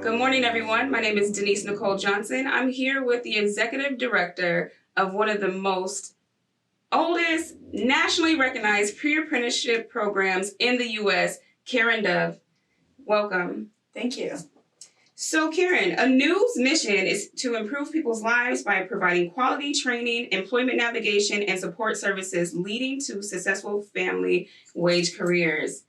Good morning, everyone. My name is Denise Nicole Johnson. I'm here with the Executive Director of one of the most oldest nationally recognized pre-apprenticeship programs in the U.S., Karen Dove. Welcome. Thank you. So Karen, ANEW's mission is to improve people's lives by providing quality training, employment navigation, and support services leading to successful family wage careers.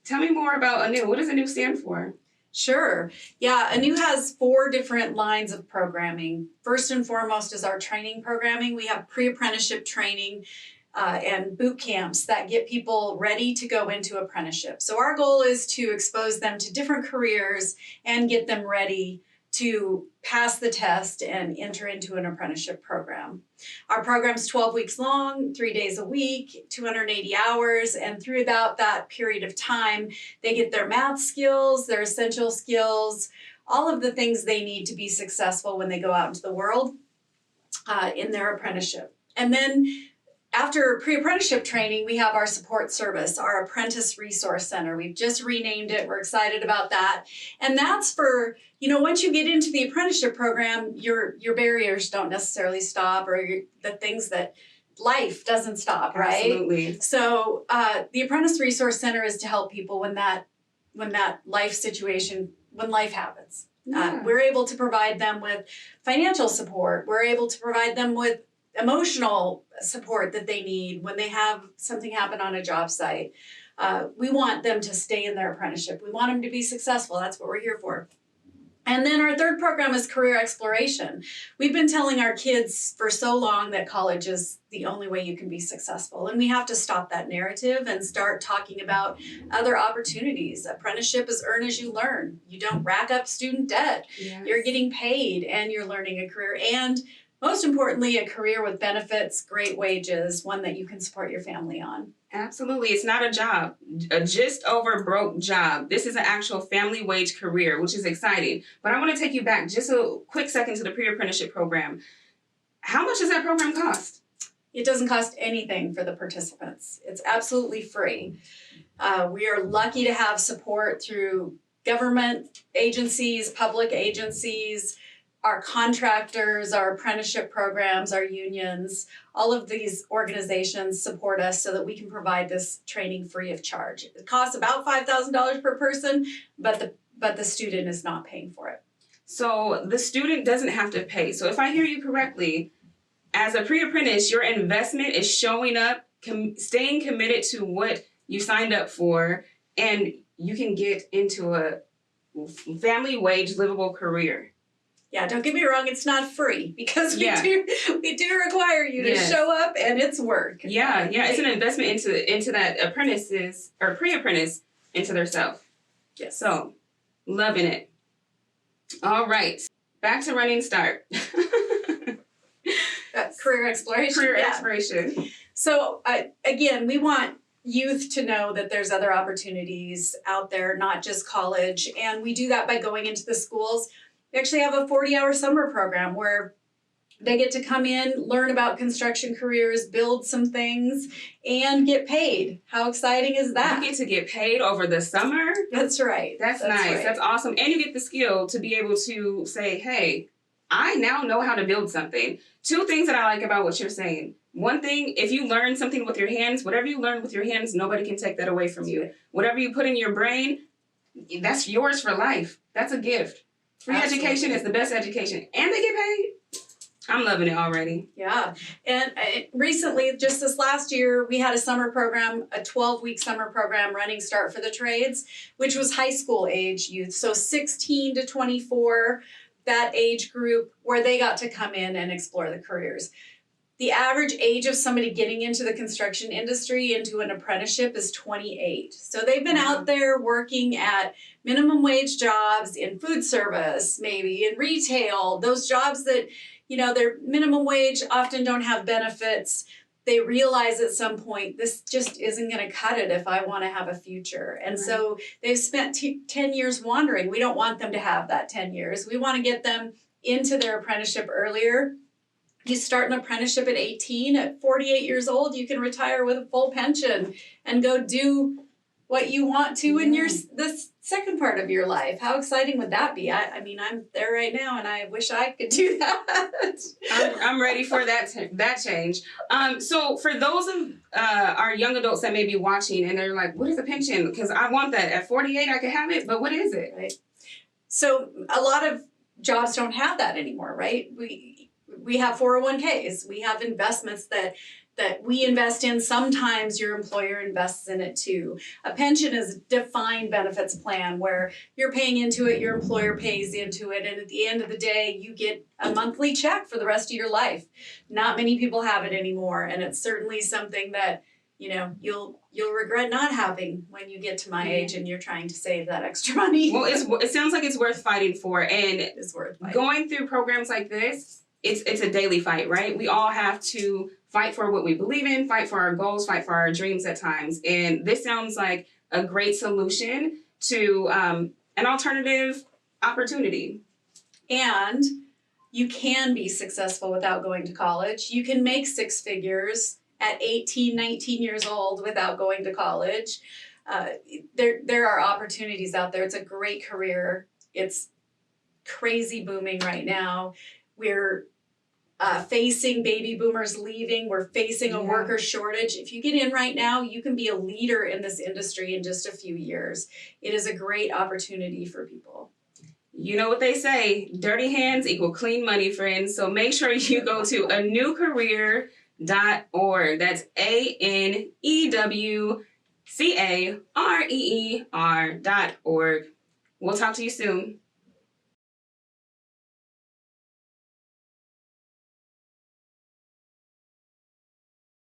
Tell me more about ANEW. What does ANEW stand for? Sure. Yeah, ANEW has 4 different lines of programming. First and foremost is our training programming. We have pre-apprenticeship training and boot camps that get people ready to go into apprenticeship. So our goal is to expose them to different careers and get them ready to pass the test and enter into an apprenticeship program. Our program's 12 weeks long, 3 days a week, 280 hours, and throughout that period of time, they get their math skills, their essential skills, all of the things they need to be successful when they go out into the world in their apprenticeship. And then after pre-apprenticeship training, we have our support service, our Apprentice Resource Center. We've just renamed it. We're excited about that. And that's for, once you get into the apprenticeship program, your barriers don't necessarily stop, or the things that life doesn't stop, right? Absolutely. So the Apprentice Resource Center is to help people when that life situation, when life happens. Yeah. We're able to provide them with financial support. We're able to provide them with emotional support that they need when they have something happen on a job site. We want them to stay in their apprenticeship. We want them to be successful. That's what we're here for. And then our third program is career exploration. We've been telling our kids for so long that college is the only way you can be successful. And we have to stop that narrative and start talking about other opportunities. Apprenticeship is earn as you learn. You don't rack up student debt. Yes. You're getting paid and you're learning a career. And most importantly, a career with benefits, great wages, one that you can support your family on. Absolutely. It's not a job, a just over broke job. This is an actual family wage career, which is exciting. But I want to take you back just a quick second to the pre-apprenticeship program. How much does that program cost? It doesn't cost anything for the participants. It's absolutely free. We are lucky to have support through government agencies, public agencies, our contractors, our apprenticeship programs, our unions. All of these organizations support us so that we can provide this training free of charge. It costs about $5,000 per person, but the student is not paying for it. So the student doesn't have to pay. So if I hear you correctly, as a pre-apprentice, your investment is showing up, staying committed to what you signed up for, and you can get into a family wage livable career. Yeah, don't get me wrong, it's not free because we do require you to show up and it's work. Yeah, it's an investment into that apprentices or pre-apprentice into their self. Yes. So, loving it. All right, back to Running Start. Career exploration. Career exploration. So, again, we want youth to know that there's other opportunities out there, not just college, and we do that by going into the schools. We actually have a 40-hour summer program where they get to come in, learn about construction careers, build some things, and get paid. How exciting is that? You get to get paid over the summer? That's right. That's nice. Right. That's awesome. And you get the skill to be able to say, hey, I now know how to build something. 2 things that I like about what you're saying. One thing, if you learn something with your hands, whatever you learn with your hands, nobody can take that away from you. Whatever you put in your brain, that's yours for life. That's a gift. Free education is the best education. And they get paid. I'm loving it already. Yeah. And recently, just this last year, we had a summer program, a 12-week summer program, Running Start for the Trades, which was high school age youth. So 16 to 24, that age group, where they got to come in and explore the careers. The average age of somebody getting into the construction industry, into an apprenticeship, is 28. So they've been out there working at minimum wage jobs in food service, maybe in retail, those jobs that, their minimum wage often don't have benefits. They realize at some point, this just isn't going to cut it if I want to have a future. And so they've spent 10 years wandering. We don't want them to have that 10 years. We want to get them into their apprenticeship earlier. You start an apprenticeship at 18. At 48 years old, you can retire with a full pension and go do what you want to in the second part of your life. How exciting would that be? I mean, I'm there right now, and I wish I could do that. I'm ready for that change. So for those of our young adults that may be watching and they're like, what is a pension? Because I want that. At 48, I could have it, but what is it? Right. So a lot of jobs don't have that anymore, right? We have 401ks. We have investments that we invest in. Sometimes your employer invests in it too. A pension is a defined benefits plan where you're paying into it, your employer pays into it, and at the end of the day, you get a monthly check for the rest of your life. Not many people have it anymore, and it's certainly something that, you know, you'll regret not having when you get to my age and you're trying to save that extra money. Well, it sounds like it's worth fighting for, and It's worth fighting. Going through programs like this, it's a daily fight, right? We all have to fight for what we believe in, fight for our goals, fight for our dreams at times. And this sounds like a great solution to an alternative opportunity. And you can be successful without going to college. You can make six figures at 18, 19 years old without going to college. There are opportunities out there. It's a great career. It's crazy booming right now. We're facing baby boomers leaving. We're facing a worker shortage. If you get in right now, you can be a leader in this industry in just a few years. It is a great opportunity for people. You know what they say, dirty hands equal clean money, friends. So make sure you go to anewcareer.org. That's ANEWCAREER.org. We'll talk to you soon.